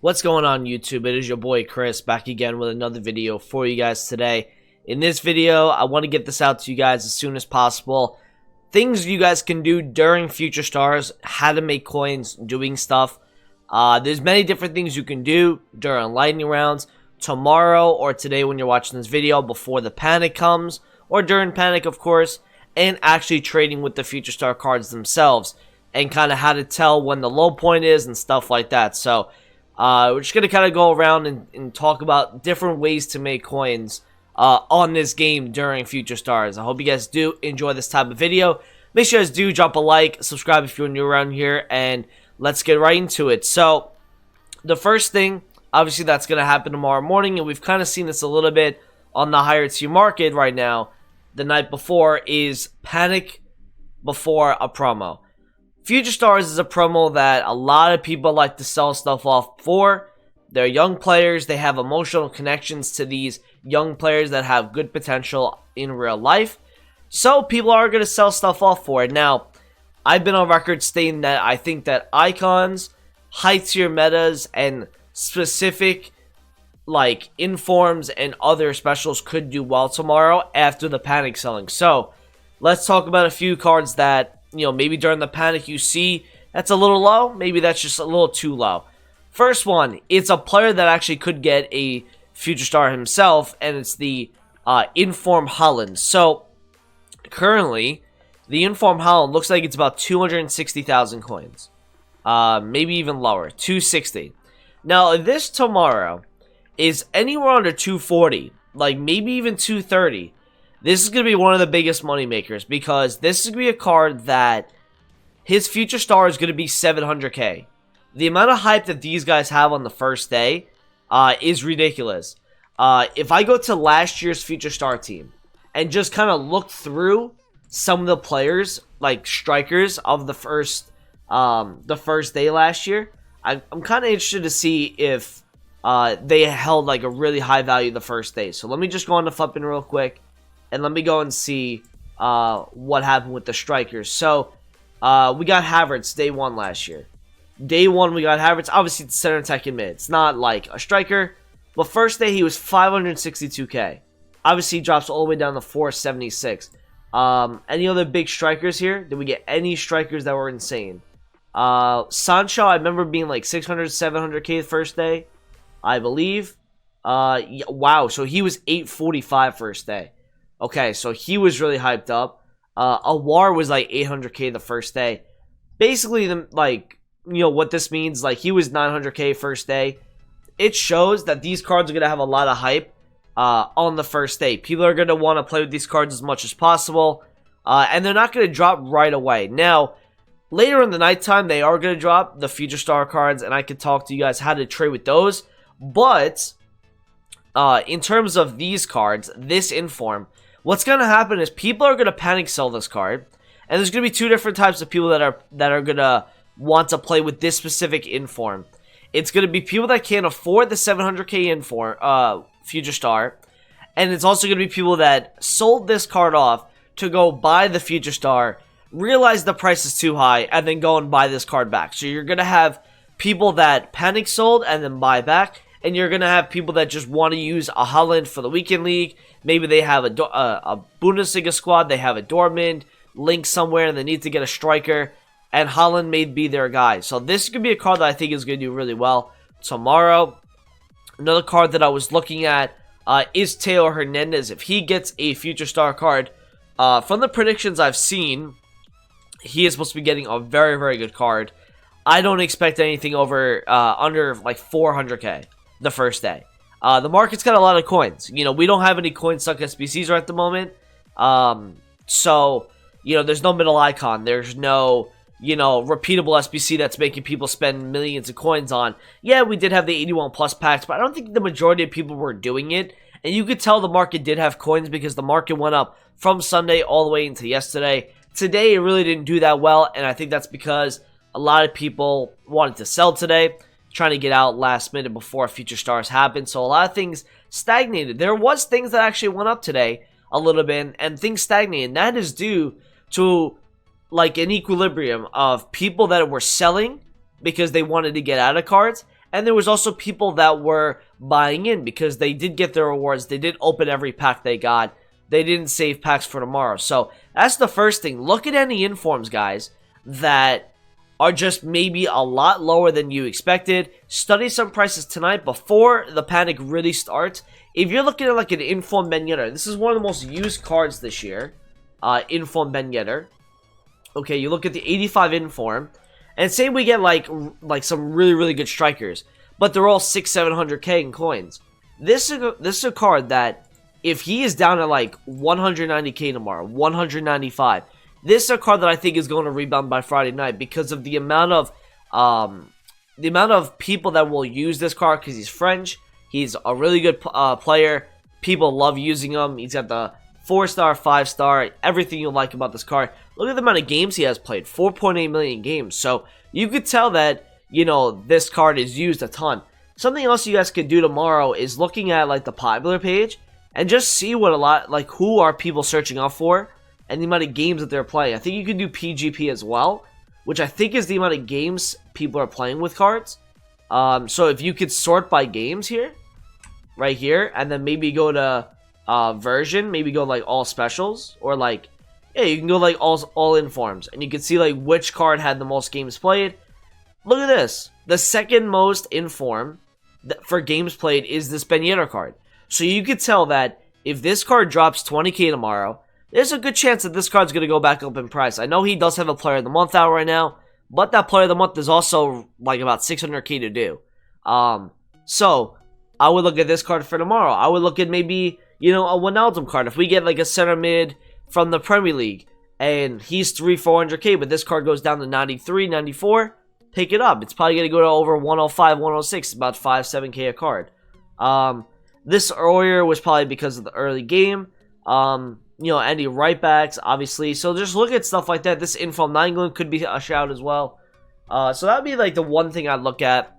What's going on YouTube? It is your boy Chris back again with another video for you guys today. In this video, I want to get this out to you guys as soon as possible. Things you guys can do during Future Stars, how to make coins, doing stuff. There's many different things you can do during lightning rounds, tomorrow or today when you're watching this video, before the panic comes, or during panic of course, and actually trading with the Future Star cards themselves, and kind of how to tell when the low point is and stuff like that. So we're just going to kind of go around and talk about different ways to make coins on this game during Future Stars. I hope you guys do enjoy this type of video. Make sure you guys do drop a like, subscribe if you're new around here, and let's get right into it. So the first thing, obviously, that's going to happen tomorrow morning, and we've kind of seen this a little bit on the higher tier market right now. The night before is panic before a promo. Future Stars is a promo that a lot of people like to sell stuff off for. They're young players. They have emotional connections to these young players that have good potential in real life. So people are going to sell stuff off for it. Now, I've been on record stating that I think that icons, high tier metas, and specific like informs and other specials could do well tomorrow after the panic selling. So let's talk about a few cards that, you know, maybe during the panic you see that's a little low. Maybe that's just a little too low. First one, it's a player that actually could get a Future Star himself, and it's the Inform Holland. So currently, the Inform Holland looks like it's about 260,000 coins. Maybe even lower, 260. Now, this tomorrow is anywhere under 240, like maybe even 230. This is going to be one of the biggest money makers, because this is going to be a card that his Future Star is going to be 700k. The amount of hype that these guys have on the first day is ridiculous. If I go to last year's Future Star team and just kind of look through some of the players, like strikers of the first day last year, I'm kind of interested to see if they held like a really high value the first day. So let me just go on to FUTMAS real quick. And let me go and see what happened with the strikers. So, we got Havertz day one last year. Day one, we got Havertz. Obviously, it's center tech and mid. It's not like a striker. But first day, he was 562k. Obviously, he drops all the way down to 476. Any other big strikers here? Did we get any strikers that were insane? Sancho, I remember being like 600, 700k the first day, I believe. Yeah, wow, so he was 845 first day. Okay, so he was really hyped up. Awar was like 800k the first day. Basically, what this means, like, he was 900k first day. It shows that these cards are going to have a lot of hype on the first day. People are going to want to play with these cards as much as possible. And they're not going to drop right away. Now, later in the nighttime, they are going to drop the Future Star cards, and I can talk to you guys how to trade with those. But in terms of these cards, this Inform, what's going to happen is people are going to panic sell this card, and there's going to be two different types of people that are going to want to play with this specific Inform. It's going to be people that can't afford the 700k Inform, Future Star, and it's also going to be people that sold this card off to go buy the Future Star, realize the price is too high, and then go and buy this card back. So you're going to have people that panic sold and then buy back, and you're going to have people that just want to use a Holland for the weekend league. Maybe they have a Bundesliga squad, they have a Dortmund link somewhere, and they need to get a striker, and Holland may be their guy. So this could be a card that I think is going to do really well tomorrow. Another card that I was looking at is Theo Hernandez. If he gets a Future Star card, from the predictions I've seen, he is supposed to be getting a very, very good card. I don't expect anything over under like 400k the first day. The market's got a lot of coins. You know, we don't have any coins stuck SBCs right at the moment. So, you know, there's no middle icon. There's no, you know, repeatable SBC that's making people spend millions of coins on. Yeah, we did have the 81 plus packs, but I don't think the majority of people were doing it. And you could tell the market did have coins because the market went up from Sunday all the way into yesterday. Today, it really didn't do that well, and I think that's because a lot of people wanted to sell today, trying to get out last minute before Future Stars happened. So a lot of things stagnated. There was things that actually went up today a little bit, and things stagnated. And that is due to like an equilibrium of people that were selling because they wanted to get out of cards, And there was also people that were buying in because they did get their rewards. They did open every pack they got. They didn't save packs for tomorrow. So that's the first thing. Look at any informs, guys, that are just maybe a lot lower than you expected. Study some prices tonight before the panic really starts. If you're looking at like an inform Ben Yedder, this is one of the most used cards this year. Inform Ben Yedder. Okay, you look at the 85 inform, and say we get like some really good strikers, but they're all 600-700k in coins. This is a card that if he is down at like 190k tomorrow, 195, this is a card that I think is going to rebound by Friday night because of the amount of people that will use this card because he's French. He's a really good player. People love using him. He's got the 4-star, 5-star, everything you like about this card. Look at the amount of games he has played, 4.8 million games. So you could tell that, you know, this card is used a ton. Something else you guys could do tomorrow is looking at like the popular page and just see what who are people searching up for and the amount of games that they're playing. I think you can do PGP as well, which I think is the amount of games people are playing with cards. So if you could sort by games here, right here, and then maybe go to version, maybe go like all specials, or like, yeah, you can go like all informs, and you can see like which card had the most games played. Look at this. The second most inform for games played is this Ben Yedder card. So you could tell that if this card drops 20k tomorrow, there's a good chance that this card's going to go back up in price. I know he does have a player of the month out right now, but that player of the month is also like about 600k to do. So I would look at this card for tomorrow. I would look at maybe, you know, a Wijnaldum card. If we get like a center mid from the Premier League and he's 300-400k, but this card goes down to 93, 94, pick it up. It's probably going to go to over 105, 106, about 5-7k a card. This earlier was probably because of the early game. You know, any right backs, obviously. So just look at stuff like that. This info 9 could be a shout as well. So that would be like the one thing I'd look at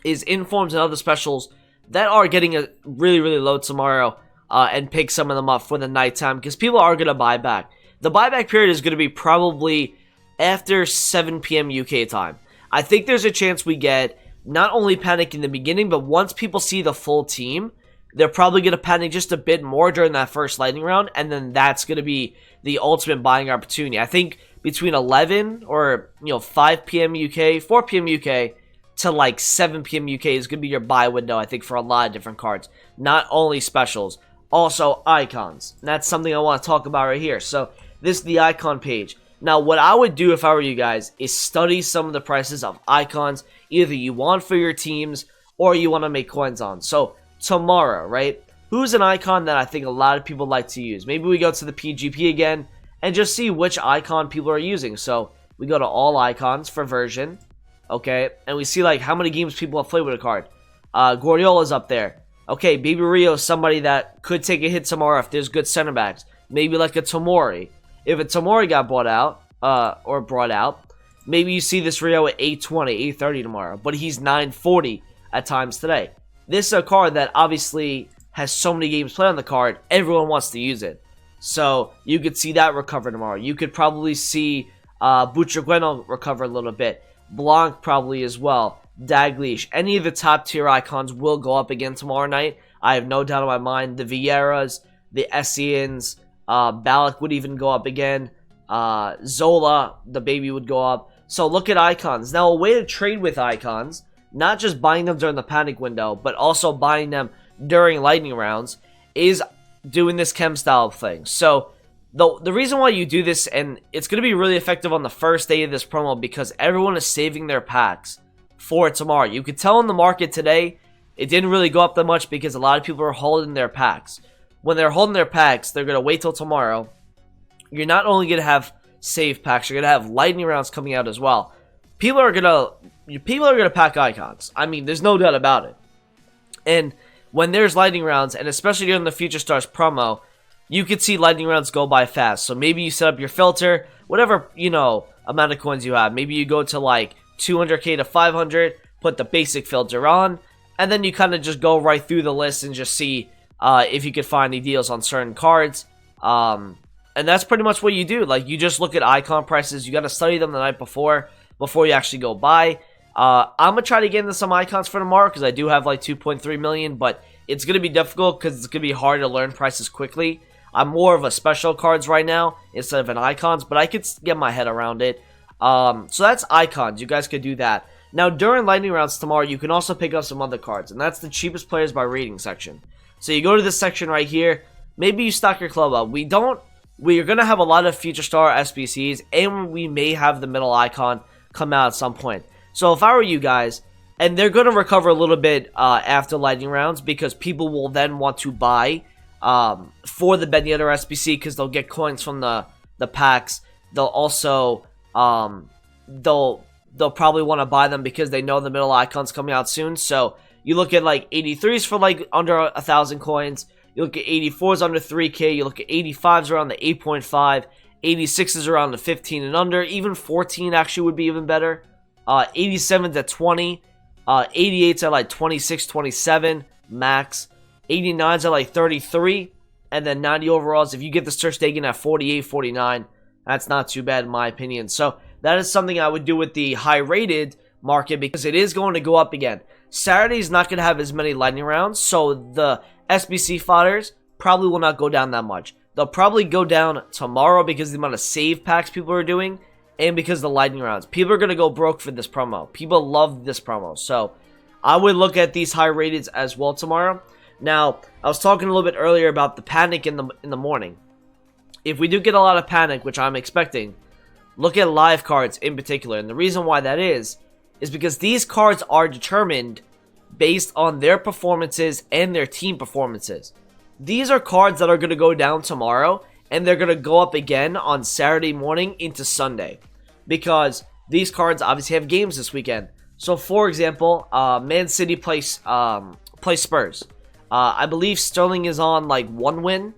is informs and other specials that are getting a really low tomorrow, and pick some of them up for the nighttime because people are going to buy back. The buyback period is going to be probably after 7 p.m. UK time. I think there's a chance we get not only panic in the beginning, but once people see the full team, they're probably going to panic just a bit more during that first lightning round, and then that's going to be the ultimate buying opportunity. I think between 11 or 5 p.m. UK, 4 p.m. UK to like 7 p.m. UK is going to be your buy window, I think, for a lot of different cards. Not only specials, also icons. And that's something I want to talk about right here. So this is the icon page. Now, what I would do if I were you guys is study some of the prices of icons either you want for your teams or you want to make coins on. So tomorrow, right? Who's an icon that I think a lot of people like to use? Maybe we go to the PGP again and just see which icon people are using. So we go to all icons for version, okay? And we see like how many games people have played with a card. Guardiola's up there. Okay, Baby Rio is somebody that could take a hit tomorrow if there's good center backs. Maybe like a Tomori. If a Tomori got brought out, maybe you see this Rio at 820, 830 tomorrow, but he's 940 at times today. This is a card that obviously has so many games played on the card, everyone wants to use it. So you could see that recover tomorrow. You could probably see Butragueno recover a little bit. Blanc probably as well. Dalglish. Any of the top tier icons will go up again tomorrow night. I have no doubt in my mind. The Vieiras, the Essens, Ballack would even go up again. Zola, the baby, would go up. So look at icons. Now, a way to trade with icons, not just buying them during the panic window, but also buying them during lightning rounds, is doing this chem style thing. So the reason why you do this, and it's going to be really effective on the first day of this promo because everyone is saving their packs for tomorrow. You could tell in the market today, it didn't really go up that much because a lot of people are holding their packs. When they're holding their packs, they're going to wait till tomorrow. You're not only going to have save packs, you're going to have lightning rounds coming out as well. People are going to pack icons. I mean, there's no doubt about it. And when there's lightning rounds, and especially during the Future Stars promo, you could see lightning rounds go by fast. So maybe you set up your filter, whatever, amount of coins you have. Maybe you go to like 200k to 500, put the basic filter on, and then you kind of just go right through the list and just see if you could find any deals on certain cards. And that's pretty much what you do. Like, you just look at icon prices. You got to study them the night before you actually go buy. I'm going to try to get into some icons for tomorrow because I do have like 2.3 million, but it's going to be difficult because it's going to be hard to learn prices quickly. I'm more of a special cards right now instead of an icons, but I could get my head around it. So that's icons. You guys could do that. Now, during lightning rounds tomorrow, you can also pick up some other cards, and that's the cheapest players by rating section. So you go to this section right here. Maybe you stock your club up. We're going to have a lot of Future Star SBCs, and we may have the middle icon come out at some point. So if I were you guys, and they're going to recover a little bit after lightning rounds, because people will then want to buy for the Ben Yedder SBC, because they'll get coins from the packs. They'll also, they'll probably want to buy them because they know the middle icon's coming out soon. So you look at like 83s for like under 1,000 coins. You look at 84s under 3K. You look at 85s around the 8.5. 86s around the 15 and under. Even 14 actually would be even better. 87s at 20. 88s at like 26, 27 max. 89s at like 33. And then 90 overalls. If you get the Ter Stegen at 48, 49, that's not too bad in my opinion. So that is something I would do with the high-rated market because it is going to go up again. Saturday's not going to have as many lightning rounds, so the SBC fodders probably will not go down that much. They'll probably go down tomorrow because of the amount of save packs people are doing and because of the lightning rounds. People are going to go broke for this promo. People love this promo, so I would look at these high-rateds as well tomorrow. Now, I was talking a little bit earlier about the panic in the morning. If we do get a lot of panic, which I'm expecting, look at live cards in particular. And the reason why that is because these cards are determined based on their performances and their team performances. These are cards that are going to go down tomorrow, and they're going to go up again on Saturday morning into Sunday. Because these cards obviously have games this weekend. So, for example, Man City plays Spurs. I believe Sterling is on like 1 win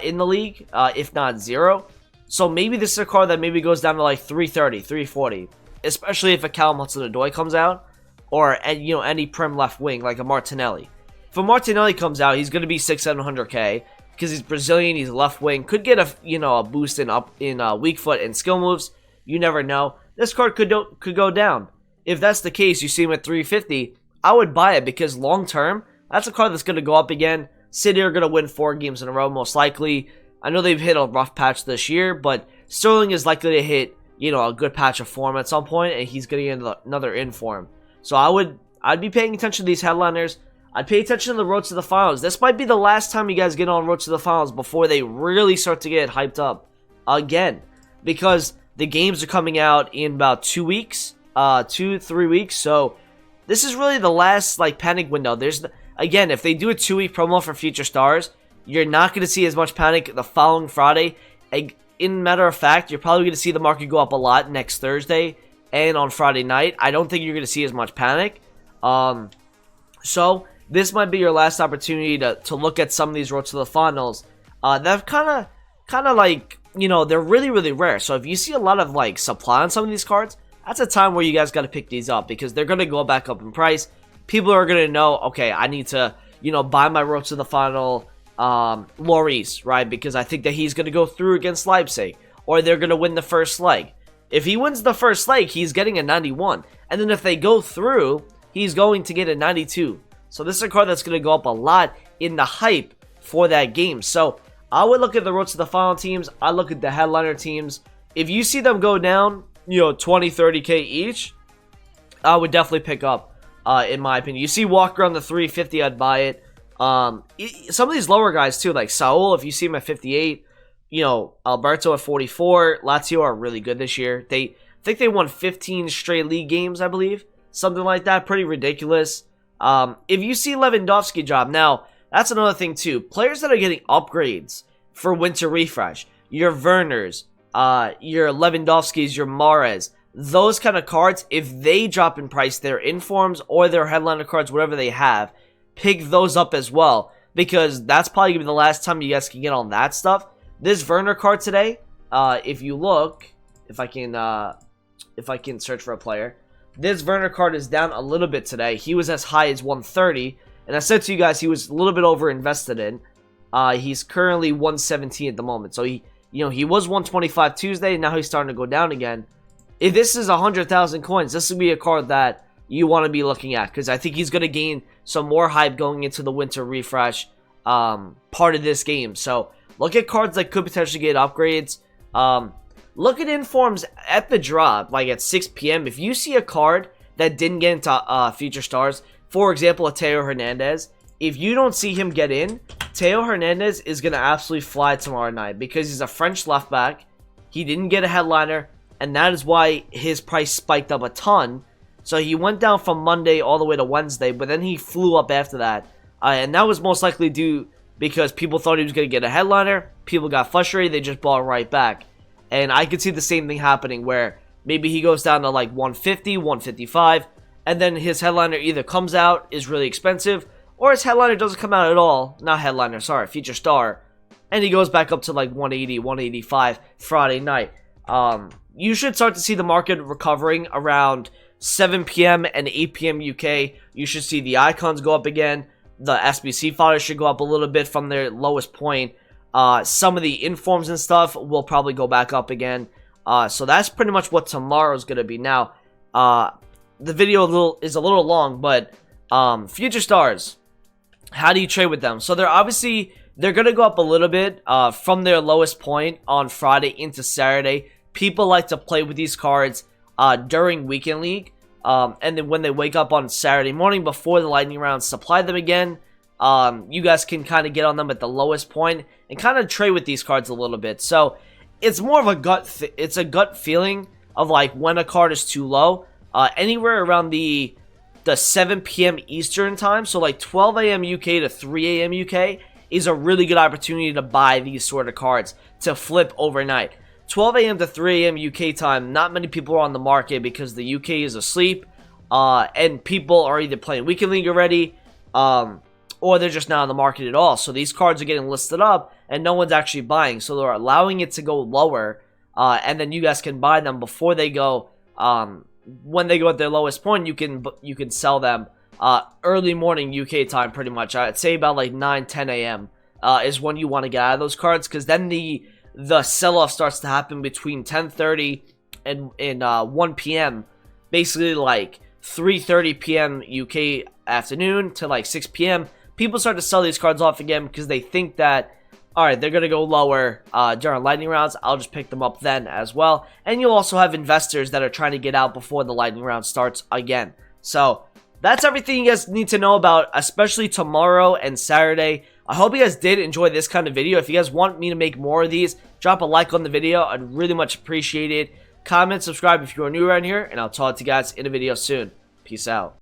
in the league, if not 0. So maybe this is a card that maybe goes down to like 330, 340. Especially if a Callum Hudson-Odoi comes out. Or, you know, any prim left wing like a Martinelli. If a Martinelli comes out, he's going to be 600-700k. Because he's Brazilian, he's left wing. Could get a boost in weak foot and skill moves. You never know. This card could go down. If that's the case, you see him at 350. I would buy it because long term, that's a card that's going to go up again. City are going to win 4 games in a row most likely. I know they've hit a rough patch this year, but Sterling is likely to hit, a good patch of form at some point, and he's going to get another in form. So I'd be paying attention to these headliners. I'd pay attention to the road to the finals. This might be the last time you guys get on road to the finals before they really start to get hyped up again, because the games are coming out in about 2 weeks, 2-3 weeks. So this is really the last panic window. Again, if they do a 2-week promo for Future Stars, you're not going to see as much panic the following Friday. In matter of fact, you're probably going to see the market go up a lot next Thursday and on Friday night. I don't think you're going to see as much panic. So this might be your last opportunity to look at some of these roads to the finals. That kind of they're really, really rare. So if you see a lot of supply on some of these cards, that's a time where you guys got to pick these up because they're going to go back up in price. People are going to know, okay, I need to, buy my road to the final Lloris, right? Because I think that he's going to go through against Leipzig, or they're going to win the first leg. If he wins the first leg, he's getting a 91. And then if they go through, he's going to get a 92. So this is a card that's going to go up a lot in the hype for that game. So I would look at the road to the final teams. I look at the headliner teams. If you see them go down, 20, 30k each, I would definitely pick up, in my opinion. You see Walker on the 350, I'd buy it. Some of these lower guys too, like Saul, if you see him at 58, Alberto at 44, Lazio are really good this year. I think they won 15 straight league games, I believe. Something like that, pretty ridiculous. If you see Lewandowski drop, now, that's another thing too. Players that are getting upgrades for Winter Refresh, your Werners, your Lewandowskis, your Mahrez, those kind of cards, if they drop in price, their informs or their headliner cards, whatever they have, pick those up as well, because that's probably going to be the last time you guys can get on that stuff. This Werner card today, if you look, if I can search for a player, this Werner card is down a little bit today. He was as high as 130, and I said to you guys he was a little bit over invested in. He's currently 117 at the moment, so he was 125 Tuesday, and now he's starting to go down again. If this is 100,000 coins, this would be a card that you want to be looking at, because I think he's going to gain some more hype going into the winter refresh part of this game. So look at cards that could potentially get upgrades. Look at informs at the drop, like at 6 p.m. If you see a card that didn't get into Future Stars, for example, a Teo Hernandez, if you don't see him get in, Teo Hernandez is going to absolutely fly tomorrow night because he's a French left back. He didn't get a headliner, and that is why his price spiked up a ton. So he went down from Monday all the way to Wednesday, but then he flew up after that. And that was most likely due because people thought he was going to get a headliner. People got frustrated. They just bought right back. And I could see the same thing happening where maybe he goes down to like 150, 155, and then his headliner either comes out, is really expensive, or his headliner doesn't come out at all. Not headliner, sorry, Future Star. And he goes back up to like 180, 185 Friday night. You should start to see the market recovering around 7 p.m. and 8 p.m. UK. You should see the icons go up again. The SBC fodder should go up a little bit from their lowest point. Some of the informs and stuff will probably go back up again. So that's pretty much what tomorrow's going to be. Now, the video is a little long, but Future Stars, how do you trade with them? So they're going to go up a little bit from their lowest point on Friday into Saturday. People like to play with these cards during Weekend League. And then when they wake up on Saturday morning before the lightning round, supply them again. You guys can kind of get on them at the lowest point and kind of trade with these cards a little bit. So it's more of a gut feeling of like when a card is too low. Anywhere around the 7 p.m. Eastern time, so like 12 a.m. UK to 3 a.m. UK is a really good opportunity to buy these sort of cards to flip overnight. 12 a.m. to 3 a.m. UK time, not many people are on the market because the UK is asleep, and people are either playing Weekend League already, or they're just not on the market at all. So these cards are getting listed up, and no one's actually buying. So they're allowing it to go lower, and then you guys can buy them before they go. When they go at their lowest point, you can sell them early morning UK time, pretty much. I'd say about like 9, 10 a.m. Is when you want to get out of those cards, because then the sell-off starts to happen between 10:30 and 1 p.m. Basically like 3:30 p.m. UK afternoon to like 6 p.m. People start to sell these cards off again because they think that, alright, they're going to go lower during lightning rounds. I'll just pick them up then as well. And you'll also have investors that are trying to get out before the lightning round starts again. So that's everything you guys need to know about, especially tomorrow and Saturday. I hope you guys did enjoy this kind of video. If you guys want me to make more of these, drop a like on the video. I'd really much appreciate it. Comment, subscribe if you are new around here, and I'll talk to you guys in a video soon. Peace out.